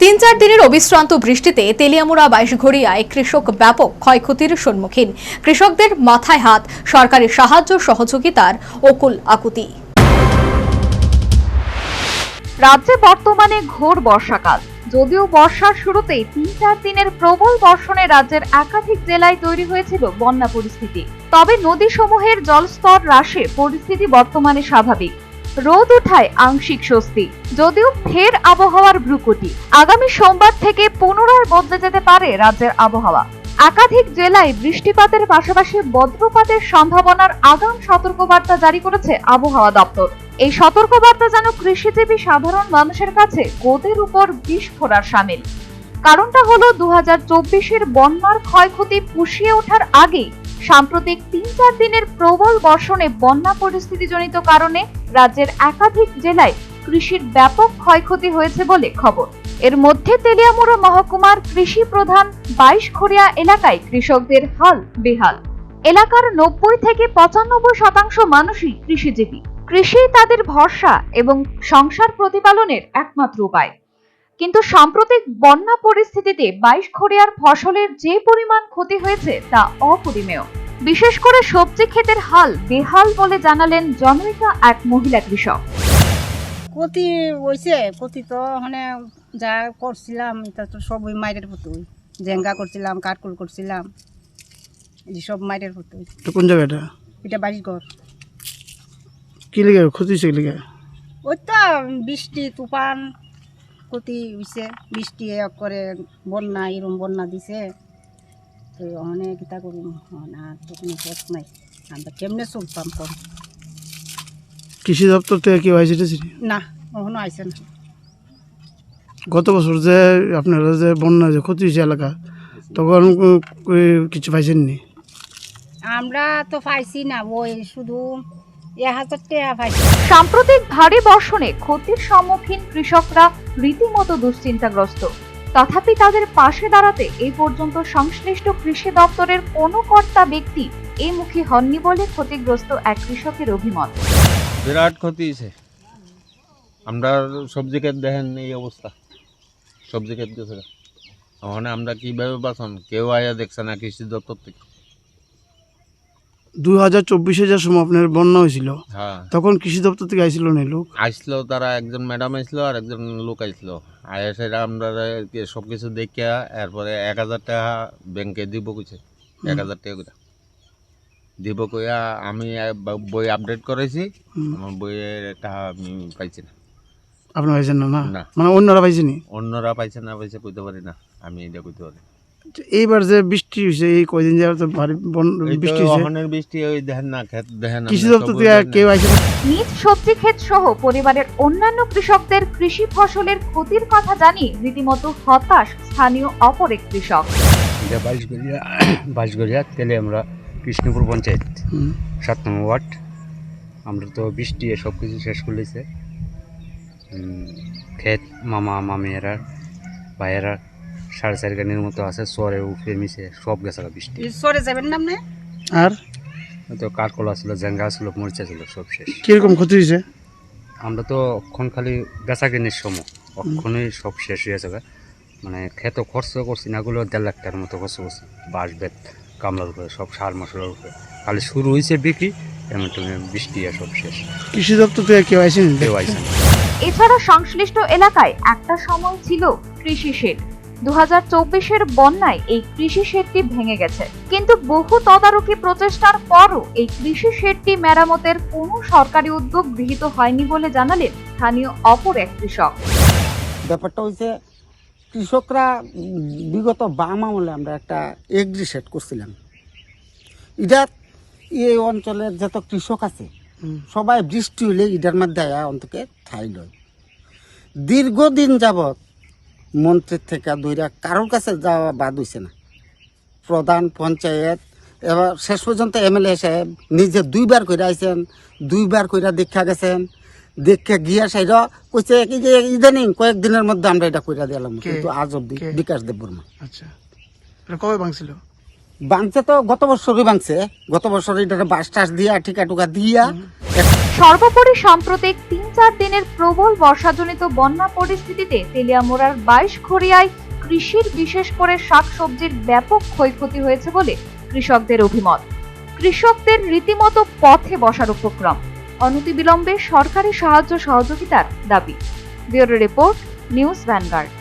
3-4 দিনের অবিশ্রান্ত বৃষ্টিতে তেলিয়ামুড়া 22ঘড়িয়ায় কৃষক ব্যাপক ক্ষয়ক্ষতির সম্মুখীন। কৃষকদের মাথায় হাত, সরকারি সাহায্য সহযোগিতার অকুল আকুতি। রাজ্যে বর্তমানে ঘোর বর্ষাকাল। যদিও বর্ষার শুরুতেই 3-4 দিনের প্রবল বর্ষণে রাজ্যের একাধিক জেলায় তৈরি হয়েছিল বন্যা পরিস্থিতি। তবে নদীসমূহের জলস্তর হ্রাসে পরিস্থিতি বর্তমানে স্বাভাবিক। রোদ ওঠায় আংশিক স্বস্তি, যদিও ফের আবহাওয়ার ভ্রুকুটি। আগামী সোমবার থেকে পুনরায় বদলে যেতে পারে রাজ্যের আবহাওয়া। একাধিক জেলায় বৃষ্টিপাতের পাশাপাশি বজ্রপাতের সম্ভাবনার আগাম সতর্কবার্তা জারি করেছে আবহাওয়া দপ্তর। এই সতর্কবার্তা যেন কৃষিজীবী সাধারণ মানুষের কাছে গোদের উপর বিষ ফোঁড়ার শামিল। কারণটা হলো 2024-এর বন্যার ক্ষয়ক্ষতি পুষিয়ে ওঠার আগে সাম্প্রতিক 3-4 দিনের প্রবল বর্ষণে বন্যা পরিস্থিতিজনিত কারণে রাজ্যের একাধিক জেলায় কৃষির ব্যাপক ক্ষয়ক্ষতি হয়েছে বলে খবর। এর মধ্যে তেলিয়ামুড়া মহকুমার কৃষি প্রধান 22ঘড়িয়া এলাকায় কৃষকদের হাল বেহাল। এলাকার 90 থেকে 95% মানুষই কৃষিজীবী। কৃষি তাদের ভরসা এবং সংসার প্রতিপালনের একমাত্র উপায়। কিন্তু সাম্প্রতিক বন্যা পরিস্থিতিতে 22ঘড়িয়ার ফসলের যে পরিমাণ ক্ষতি হয়েছে তা অপরিমেয়। বিশেষ করে সবজি ক্ষেতের হাল বেহাল বলে জানালেন জনৈকা এক মহিলা কৃষক। ক্ষতি হয়েছে, ক্ষতি তো মানে যা করছিলাম এটা তো সব ওই মাইরের পুতুই, জেঙ্গা করছিলাম, কাঠকুল করছিলাম, এই সব মাইরের পুতুই। কোন জায়গাটা? এটা বাড়িঘর। কি লেগে ক্ষতি হয়েছে? লেগে ওই তো বৃষ্টি তুফান ক্ষতি হয়েছে, বৃষ্টি করে বন্যা এরম বন্যা দিছে। তো অনেক এটা করি না, তো কোনো পথ নাই, আমরা কেমনে চলতাম কম। কৃষি দপ্তর থেকে কেউ আইসে না, কখনো আইসে না। গত বছর যে আপনারা যে বন্যা যে ক্ষতি হয়েছে এলাকা, তখন কিছু পাইছেননি? আমরা তো পাইছি না, ওই শুধু 1000 টাকা পাইছি। সাম্প্রতিক ভারী বর্ষণে ক্ষতির সম্মুখীন কৃষকরা রীতিমতো দুশ্চিন্তাগ্রস্ত। তথাপি তাদের পাশে দাঁড়াতে এই পর্যন্ত সংশ্লিষ্ট কৃষি দপ্তরের কোনো কর্তা ব্যক্তি এই মুখী হননি বলে ক্ষতিগ্রস্ত এক কৃষকের অভিমত। বিরাট ক্ষতি হয়েছে। আমরা সবজি ক্ষেত দেখেন এই অবস্থা, সবজি ক্ষেত গেছে। ওখানে আমরা কিভাবে বাঁচন, কেউ আয়া দেখছে না কৃষি দপ্তর থেকে। 2024-এ যে সময় আপনার বন্যা হয়েছিল, হ্যাঁ, তখন কৃষি দপ্তর থেকে আইছিল না লোক? আসলো, তারা একজন ম্যাডাম আসলো আর একজন লোক আসলো। আয়া সেটা আমরা সব কিছু দেখিয়া এরপরে 1000 টাকা ব্যাংকে দিব কইছে। 1000 টাকা করে দিব কইয়া আমি বই আপডেট করেছি, আমার বইয়ের টাকা আমি পাইছি না। আপনি পাইছেন না? না, মানে অন্যরা পাইছেনি? অন্যরা পাইছে না পাইছে কইতে পারি না, আমি এটা কইতে পারি। এইবার যে বৃষ্টি হয়েছে, এই কয়দিন যাওয়ার তো ভারী বৃষ্টি হয়েছে, ওখানের বৃষ্টি ওই দেখেন না, ক্ষেত দেখেন। কৃষি দপ্তর থেকে কেউ আইসে? নিজ সবজি ক্ষেত সহ পরিবারের অন্যান্য কৃষকদের কৃষি ফসলের ক্ষতির কথা জানিয়ে রীতিমতো হতাশ স্থানীয় অপর এক কৃষক। 22ঘড়িয়া তেলিয়ামুড়া কৃষ্ণপুর পঞ্চায়েত 7 নম্বর ওয়ার্ড। আমরা তো বৃষ্টি সব কিছু শেষ করলেছে। ক্ষেত মামা মামিয়েরা ভাইয়েরা 4.5 গানের মতো আছে, সরে উঠে মিশে সব গেছে বৃষ্টি। সরে যাবেন না আপনি? আর তো কাঠকলা ছিল, জেঙ্গা ছিল, মরিচা ছিল, সব শেষ। কিরকম ক্ষতি হয়েছে? আমরা তো অক্ষণ খালি বেচা কিনির সময় অক্ষণই সব শেষ হয়ে যাবে। মানে ক্ষেত খরচ করছি না, গুলো 1.5 লাখ টাকার মতো খরচ করছি, বাঁশ বেত কামলার উপরে, সব সার মশলার উপরে। খালি শুরু হয়েছে বিক্রি, এমন বৃষ্টি সব শেষ। কৃষি দপ্তর থেকে কেউ আইসেনি? কেউ আইসে না। এছাড়া সংশ্লিষ্ট এলাকায় একটা সময় ছিল কৃষি শেড। 2024-এর বন্যায় এই কৃষি শেডটি ভেঙে গেছে, কিন্তু বহু তদারকি প্রচেষ্টার পরও এই কৃষি শেডটি মেরামতের কোনো সরকারি উদ্যোগ গৃহীত হয়নি বলে জানালেন স্থানীয় অপর এক কৃষক। ব্যাপারটা হচ্ছে কৃষকরা বিগত বাম আমলে আমরা একটা এগ্রি সেট করছিলাম। এটা এই অঞ্চলের যত কৃষক আছে সবাই বৃষ্টি হলে ইটার মধ্যে অন্তকে ঠাই লয়। দীর্ঘদিন যাবৎ মন্ত্রীর থেকে দইরা কারোর কাছে যাওয়া বাদ হইছে না। প্রধান পঞ্চায়েত এবার শেষ পর্যন্ত এমএলএ সাহেব নিজে 2বার করে আইছেন, 2বার করে দেখা গেছেন। দেখে গিয়া সাইড কইছে কি যে ইদানিং কয়েকদিনের মধ্যে আমরা এটা কইরা দিলাম, কিন্তু আজ অব্দি বিকাশ দেব বর্মা। আচ্ছা, কবে ভাঙছিল? বাংছে তো গত বছরই বাংছে। গত বছর এটা বাস টাস দিয়া ঠিকা টুকা দিয়া। সর্বোপরি সাম্প্রতিক 3 3-4 দিনের প্রবল বর্ষাজনিত বন্যা পরিস্থিতিতে তেলিয়ামুড়ার 22 ঘড়িয়ায় কৃষির বিশেষ করে শাকসবজির ব্যাপক ক্ষয়ক্ষতি হয়েছে বলে কৃষকদের অভিমত। কৃষকদের রীতিমতো পথে বসার উপক্রম, অনতিবিলম্বে সরকারি সাহায্য সহযোগিতার দাবি। Bureau report, news vanguard.